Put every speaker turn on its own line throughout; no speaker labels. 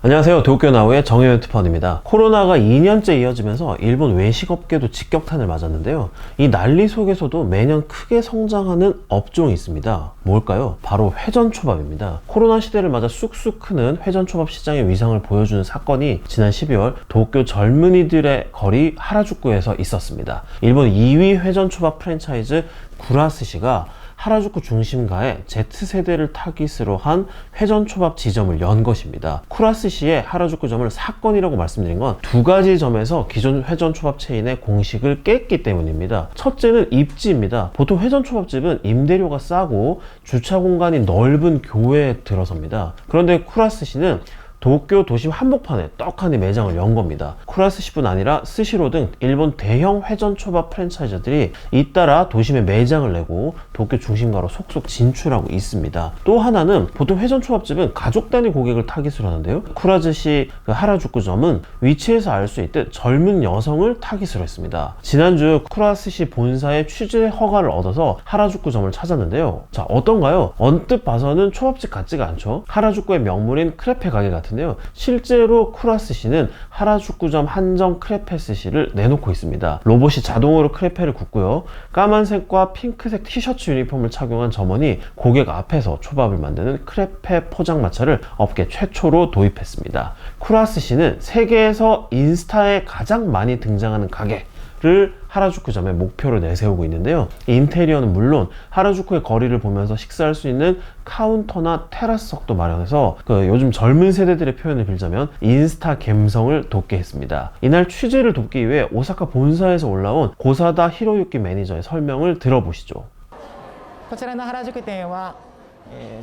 안녕하세요. 도쿄나우의 정혜연 특파원입니다. 코로나가 2년째 이어지면서 일본 외식업계도 직격탄을 맞았는데요. 이 난리 속에서도 매년 크게 성장하는 업종이 있습니다. 뭘까요? 바로 회전초밥입니다. 코로나 시대를 맞아 쑥쑥 크는 회전초밥 시장의 위상을 보여주는 사건이 지난 12월 도쿄 젊은이들의 거리 하라주쿠에서 있었습니다. 일본 2위 회전초밥 프랜차이즈 구라스시가 하라주쿠 중심가에 Z세대를 타깃으로 한 회전초밥 지점을 연 것입니다. 쿠라스시의 하라주쿠점을 사건이라고 말씀드린 건 두 가지 점에서 기존 회전초밥 체인의 공식을 깼기 때문입니다. 첫째는 입지입니다. 보통 회전초밥집은 임대료가 싸고 주차 공간이 넓은 교외에 들어섭니다. 그런데 쿠라스시는 도쿄 도심 한복판에 떡하니 매장을 연 겁니다. 쿠라스시뿐 아니라 스시로 등 일본 대형 회전초밥 프랜차이즈들이 잇따라 도심에 매장을 내고 도쿄 중심가로 속속 진출하고 있습니다. 또 하나는 보통 회전초밥집은 가족 단위 고객을 타깃으로 하는데요. 쿠라스시 하라주쿠점은 위치에서 알 수 있듯 젊은 여성을 타깃으로 했습니다. 지난주 쿠라스시 본사의 취재 허가를 얻어서 하라주쿠점을 찾았는데요. 자, 어떤가요? 언뜻 봐서는 초밥집 같지가 않죠. 하라주쿠의 명물인 크레페 가게 같은 실제로 쿠라스시는 하라주쿠점 한정 크레페 스시를 내놓고 있습니다. 로봇이 자동으로 크레페를 굽고요. 까만색과 핑크색 티셔츠 유니폼을 착용한 점원이 고객 앞에서 초밥을 만드는 크레페 포장마차를 업계 최초로 도입했습니다. 쿠라스시는 세계에서 인스타에 가장 많이 등장하는 가게를 하라주쿠점의 목표로 내세우고 있는데요. 인테리어는 물론 하라주쿠의 거리를 보면서 식사할 수 있는 카운터나 테라스석도 마련해서 요즘 젊은 세대들의 표현을 빌자면 인스타 감성을 돋게 했습니다. 이날 취재를 돕기 위해 오사카 본사에서 올라온 고사다 히로유키 매니저의 설명을 들어보시죠.
こちらの原宿店は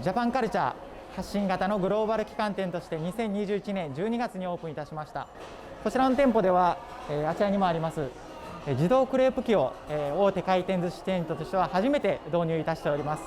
ジャパンカルチャー発信型のグローバル旗艦店として2021年12月にオープンいたしました。こちらの店舗ではあちらにもあります自動クレープ機を大手回転寿司チェーンとしては初めて導入いたしております。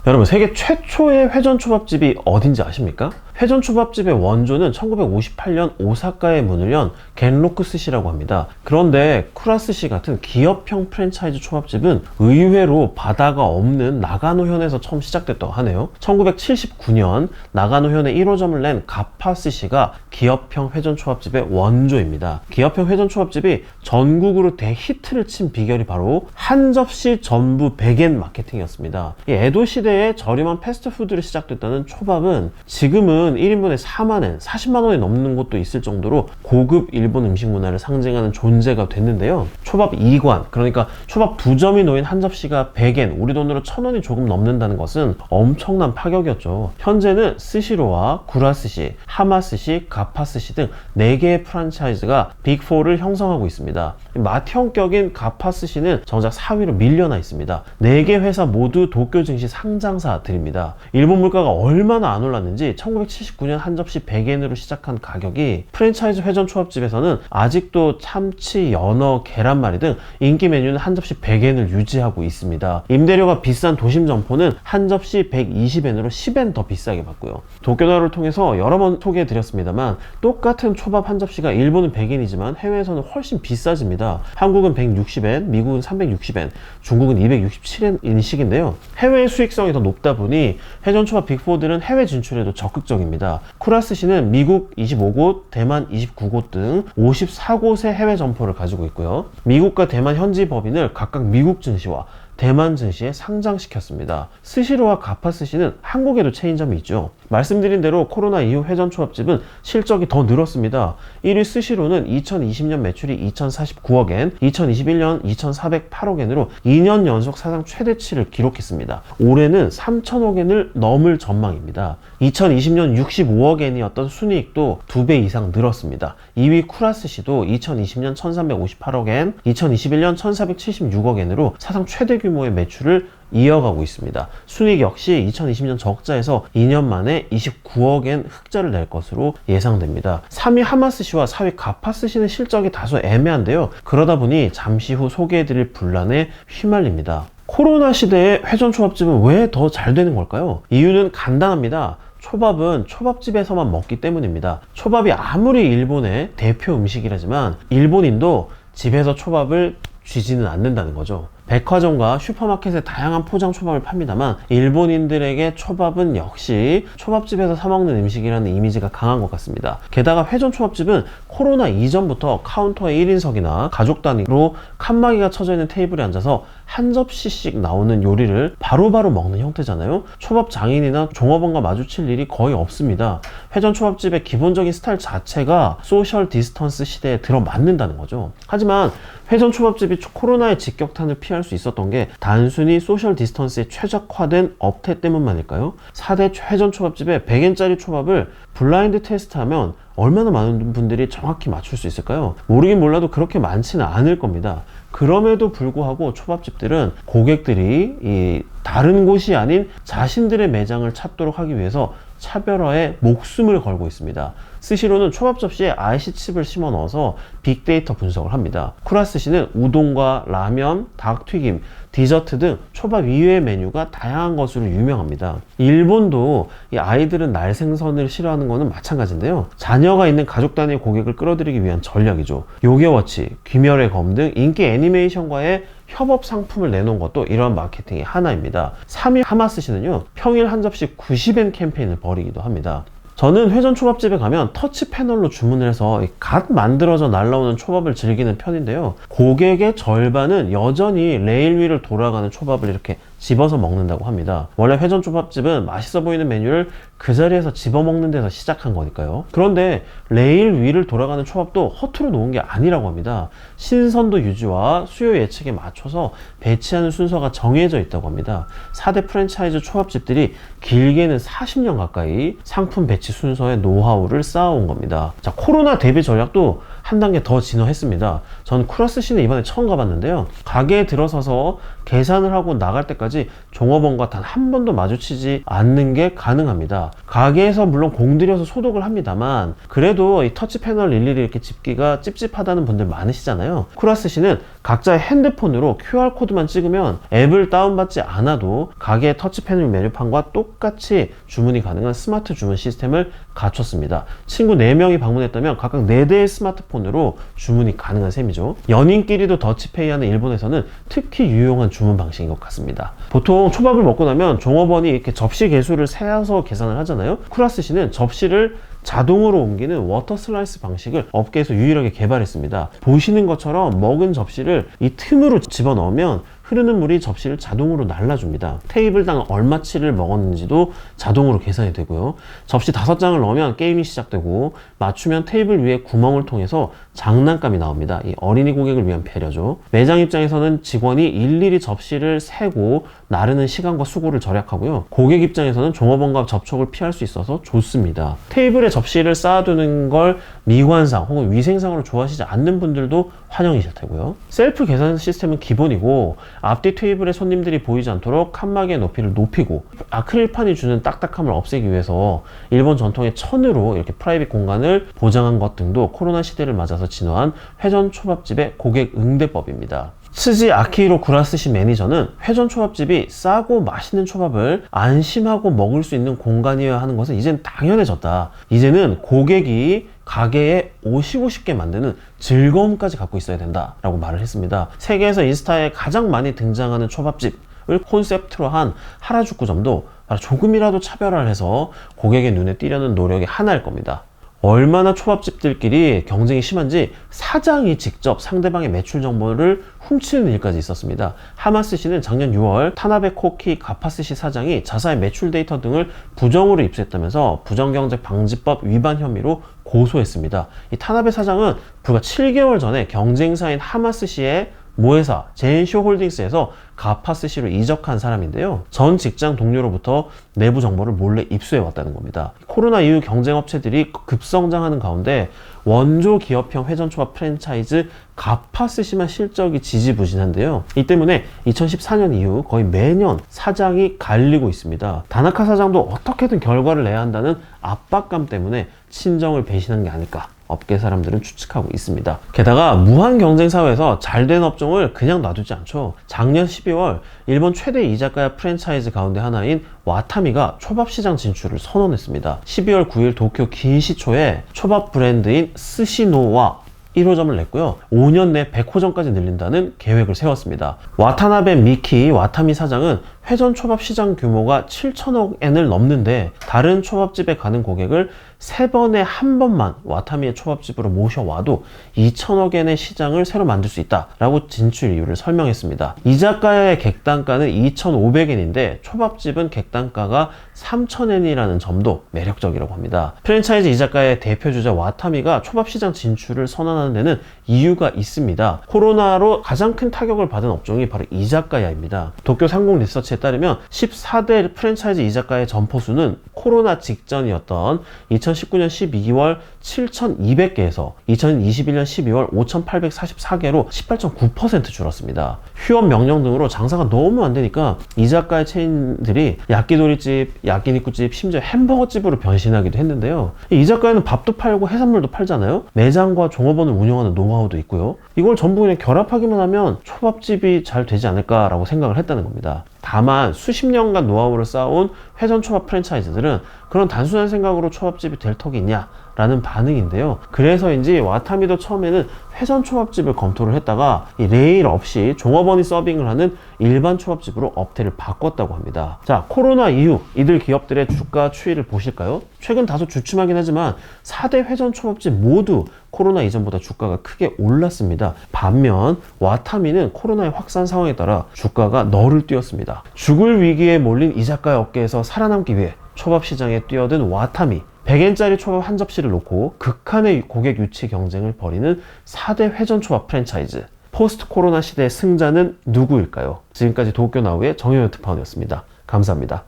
여러분, 세계 최초의 회전초밥집이 어딘지 아십니까? 회전초밥집의 원조는 1958년 오사카에 문을 연 겐로쿠 스시라고 합니다. 그런데 쿠라스시 같은 기업형 프랜차이즈 초밥집은 의외로 바다가 없는 나가노현에서 처음 시작됐다고 하네요. 1979년 나가노현에 1호점을 낸 가파스시가 기업형 회전초밥집의 원조입니다. 기업형 회전초밥집이 전국으로 대히트를 친 비결이 바로 한 접시 전부 100엔 마케팅이었습니다. 이 에도 시대 저렴한 패스트푸드로 시작됐다는 초밥은 지금은 1인분에 4만엔, 40만원이 넘는 곳도 있을 정도로 고급 일본 음식 문화를 상징하는 존재가 됐는데요. 초밥 2관, 그러니까 초밥 2점이 놓인 한 접시가 100엔, 우리 돈으로 1000원이 조금 넘는다는 것은 엄청난 파격이었죠. 현재는 스시로와 구라스시, 하마스시, 가파스시 등 4개의 프랜차이즈가 빅4를 형성하고 있습니다. 맏형격인 가파스시는 정작 4위로 밀려나 있습니다. 4개 회사 모두 도쿄 증시 상장사들입니다. 일본 물가가 얼마나 안 올랐는지 1979년 한 접시 100엔으로 시작한 가격이 프랜차이즈 회전 초밥집에서는 아직도 참치, 연어, 계란말이 등 인기 메뉴는 한 접시 100엔을 유지하고 있습니다. 임대료가 비싼 도심 점포는 한 접시 120엔으로 10엔 더 비싸게 받고요. 도쿄나우를 통해서 여러 번 소개해드렸습니다만 똑같은 초밥 한 접시가 일본은 100엔이지만 해외에서는 훨씬 비싸집니다. 한국은 160엔, 미국은 360엔, 중국은 267엔 인식인데요. 해외 수익성이 더 높다 보니 회전초밥 빅4들은 해외 진출에도 적극적입니다. 쿠라스시는 미국 25곳, 대만 29곳 등 54곳의 해외 점포를 가지고 있고요. 미국과 대만 현지 법인을 각각 미국 증시와 대만 증시에 상장시켰습니다. 스시로와 가파스시는 한국에도 체인점이 있죠. 말씀드린 대로 코로나 이후 회전초밥집은 실적이 더 늘었습니다. 1위 스시로는 2020년 매출이 2049억엔, 2021년 2408억엔으로 2년 연속 사상 최대치를 기록했습니다. 올해는 3000억엔을 넘을 전망입니다. 2020년 65억엔이었던 순이익도 2배 이상 늘었습니다. 2위 쿠라스시도 2020년 1358억엔, 2021년 1476억엔으로 사상 최대 규모의 매출을 이어가고 있습니다. 순이익 역시 2020년 적자에서 2년 만에 29억엔 흑자를 낼 것으로 예상됩니다. 3위 하마스시와 4위 가파스시는 실적이 다소 애매한데요. 그러다 보니 잠시 후 소개해드릴 분란에 휘말립니다. 코로나 시대에 회전초밥집은 왜 더 잘 되는 걸까요? 이유는 간단합니다. 초밥은 초밥집에서만 먹기 때문입니다. 초밥이 아무리 일본의 대표 음식이라지만 일본인도 집에서 초밥을 쥐지는 않는다는 거죠. 백화점과 슈퍼마켓에 다양한 포장 초밥을 팝니다만 일본인들에게 초밥은 역시 초밥집에서 사 먹는 음식이라는 이미지가 강한 것 같습니다. 게다가 회전 초밥집은 코로나 이전부터 카운터에 1인석이나 가족 단위로 칸막이가 쳐져 있는 테이블에 앉아서 한 접시씩 나오는 요리를 바로바로 먹는 형태잖아요. 초밥 장인이나 종업원과 마주칠 일이 거의 없습니다. 회전 초밥집의 기본적인 스타일 자체가 소셜 디스턴스 시대에 들어맞는다는 거죠. 하지만 회전 초밥집이 코로나의 직격탄을 피할 수 있었던 게 단순히 소셜 디스턴스에 최적화된 업태 때문만일까요? 4대 회전 초밥집의 100엔짜리 초밥을 블라인드 테스트하면 얼마나 많은 분들이 정확히 맞출 수 있을까요? 모르긴 몰라도 그렇게 많지는 않을 겁니다. 그럼에도 불구하고 초밥집들은 고객들이 이 다른 곳이 아닌 자신들의 매장을 찾도록 하기 위해서 차별화에 목숨을 걸고 있습니다. 스시로는 초밥 접시에 IC칩을 심어 넣어서 빅데이터 분석을 합니다. 쿠라스시는 우동과 라면, 닭튀김, 디저트 등 초밥 이외의 메뉴가 다양한 것으로 유명합니다. 일본도 이 아이들은 날생선을 싫어하는 것은 마찬가지인데요. 자녀가 있는 가족 단위 고객을 끌어들이기 위한 전략이죠. 요괴워치, 귀멸의 검 등 인기 애니메이션과의 협업 상품을 내놓은 것도 이러한 마케팅의 하나입니다. 3위 하마스시는요, 평일 한 접시 90엔 캠페인을 벌이기도 합니다. 저는 회전 초밥집에 가면 터치 패널로 주문을 해서 갓 만들어져 날라오는 초밥을 즐기는 편인데요. 고객의 절반은 여전히 레일 위를 돌아가는 초밥을 이렇게 집어서 먹는다고 합니다. 원래 회전 초밥집은 맛있어 보이는 메뉴를 그 자리에서 집어먹는 데서 시작한 거니까요. 그런데 레일 위를 돌아가는 초밥도 허투루 놓은 게 아니라고 합니다. 신선도 유지와 수요 예측에 맞춰서 배치하는 순서가 정해져 있다고 합니다. 4대 프랜차이즈 초밥집들이 길게는 40년 가까이 상품 배치 순서의 노하우를 쌓아온 겁니다. 자, 코로나 대비 전략도 한 단계 더 진화했습니다. 전 쿠라스시는 이번에 처음 가봤는데요. 가게에 들어서서 계산을 하고 나갈 때까지 종업원과 단 한 번도 마주치지 않는 게 가능합니다. 가게에서 물론 공들여서 소독을 합니다만 그래도 이 터치 패널 일일이 이렇게 집기가 찝찝하다는 분들 많으시잖아요. 쿠라스시는 각자의 핸드폰으로 QR코드만 찍으면 앱을 다운받지 않아도 가게의 터치 패널 메뉴판과 똑같이 주문이 가능한 스마트 주문 시스템을 갖췄습니다. 친구 4명이 방문했다면 각각 4대의 스마트폰으로 주문이 가능한 셈이죠. 연인끼리도 더치페이하는 일본에서는 특히 유용한 주문 방식인 것 같습니다. 보통 초밥을 먹고 나면 종업원이 이렇게 접시 개수를 세어서 계산을 하잖아요. 쿠라스시는 접시를 자동으로 옮기는 워터 슬라이스 방식을 업계에서 유일하게 개발했습니다. 보시는 것처럼 먹은 접시를 이 틈으로 집어넣으면 흐르는 물이 접시를 자동으로 날라줍니다. 테이블당 얼마치를 먹었는지도 자동으로 계산이 되고요. 접시 5장을 넣으면 게임이 시작되고 맞추면 테이블 위에 구멍을 통해서 장난감이 나옵니다. 이 어린이 고객을 위한 배려죠. 매장 입장에서는 직원이 일일이 접시를 세고 나르는 시간과 수고를 절약하고요. 고객 입장에서는 종업원과 접촉을 피할 수 있어서 좋습니다. 테이블에 접시를 쌓아두는 걸 미관상 혹은 위생상으로 좋아하시지 않는 분들도 환영이실 테고요. 셀프 계산 시스템은 기본이고 앞뒤 테이블에 손님들이 보이지 않도록 칸막이의 높이를 높이고 아크릴판이 주는 딱딱함을 없애기 위해서 일본 전통의 천으로 이렇게 프라이빗 공간을 보장한 것 등도 코로나 시대를 맞아서 진화한 회전 초밥집의 고객 응대법입니다. 스지 아키히로 구라스시 매니저는 회전 초밥집이 싸고 맛있는 초밥을 안심하고 먹을 수 있는 공간이어야 하는 것은 이젠 당연해졌다. 이제는 고객이 가게에 오시고 싶게 만드는 즐거움까지 갖고 있어야 된다 라고 말을 했습니다. 세계에서 인스타에 가장 많이 등장하는 초밥집을 콘셉트로 한 하라주쿠점도 조금이라도 차별화를 해서 고객의 눈에 띄려는 노력의 하나일 겁니다. 얼마나 초밥집들끼리 경쟁이 심한지 사장이 직접 상대방의 매출 정보를 훔치는 일까지 있었습니다. 하마스시는 작년 6월 타나베 코키 가파스시 사장이 자사의 매출 데이터 등을 부정으로 입수했다면서 부정경제방지법 위반 혐의로 고소했습니다. 이 타나베 사장은 불과 7개월 전에 경쟁사인 하마스시의 모회사 제인쇼 홀딩스에서 가파스시로 이적한 사람인데요. 전 직장 동료로부터 내부 정보를 몰래 입수해 왔다는 겁니다. 코로나 이후 경쟁업체들이 급성장하는 가운데 원조 기업형 회전초밥 프랜차이즈 가파스시만 실적이 지지부진한데요. 이 때문에 2014년 이후 거의 매년 사장이 갈리고 있습니다. 다나카 사장도 어떻게든 결과를 내야 한다는 압박감 때문에 친정을 배신한 게 아닐까 업계 사람들은 추측하고 있습니다. 게다가 무한 경쟁 사회에서 잘된 업종을 그냥 놔두지 않죠. 작년 12월 일본 최대 이자카야 프랜차이즈 가운데 하나인 와타미가 초밥 시장 진출을 선언했습니다. 12월 9일 도쿄 긴시초에 초밥 브랜드인 스시노와 1호점을 냈고요. 5년 내 100호점까지 늘린다는 계획을 세웠습니다. 와타나베 미키 와타미 사장은 회전 초밥 시장 규모가 7천억 엔을 넘는데 다른 초밥집에 가는 고객을 3번에 한 번만 와타미의 초밥집으로 모셔와도 2천억 엔의 시장을 새로 만들 수 있다라고 진출 이유를 설명했습니다. 이자카야의 객단가는 2,500엔인데 초밥집은 객단가가 3,000엔이라는 점도 매력적이라고 합니다. 프랜차이즈 이자카야의 대표주자 와타미가 초밥 시장 진출을 선언하는 데는 이유가 있습니다. 코로나로 가장 큰 타격을 받은 업종이 바로 이자카야입니다. 도쿄 상공 리서치에 따르면 14대 프랜차이즈 이자카야의 점포 수는 코로나 직전이었던 2019년 12월 7,200개에서 2021년 12월 5,844개로 18.9% 줄었습니다. 휴업 명령 등으로 장사가 너무 안 되니까 이자카야 체인들이 야끼도리집, 야끼니쿠집, 심지어 햄버거집으로 변신하기도 했는데요. 이자카야는 밥도 팔고 해산물도 팔잖아요. 매장과 종업원을 운영하는 노하우도 있고요. 이걸 전부 그냥 결합하기만 하면 초밥집이 잘 되지 않을까라고 생각을 했다는 겁니다. 다만 수십 년간 노하우를 쌓아온 회전 초밥 프랜차이즈들은 그런 단순한 생각으로 초밥집이 될 턱이 있냐? 라는 반응인데요. 그래서인지 와타미도 처음에는 회전 초밥집을 검토를 했다가 이 레일 없이 종업원이 서빙을 하는 일반 초밥집으로 업태를 바꿨다고 합니다. 자, 코로나 이후 이들 기업들의 주가 추이를 보실까요? 최근 다소 주춤하긴 하지만 4대 회전 초밥집 모두 코로나 이전보다 주가가 크게 올랐습니다. 반면 와타미는 코로나의 확산 상황에 따라 주가가 너를 뛰었습니다. 죽을 위기에 몰린 이자카야 업계에서 살아남기 위해 초밥 시장에 뛰어든 와타미, 100엔짜리 초밥 한 접시를 놓고 극한의 고객 유치 경쟁을 벌이는 4대 회전 초밥 프랜차이즈. 포스트 코로나 시대의 승자는 누구일까요? 지금까지 도쿄나우의 정효연 특파원이었습니다. 감사합니다.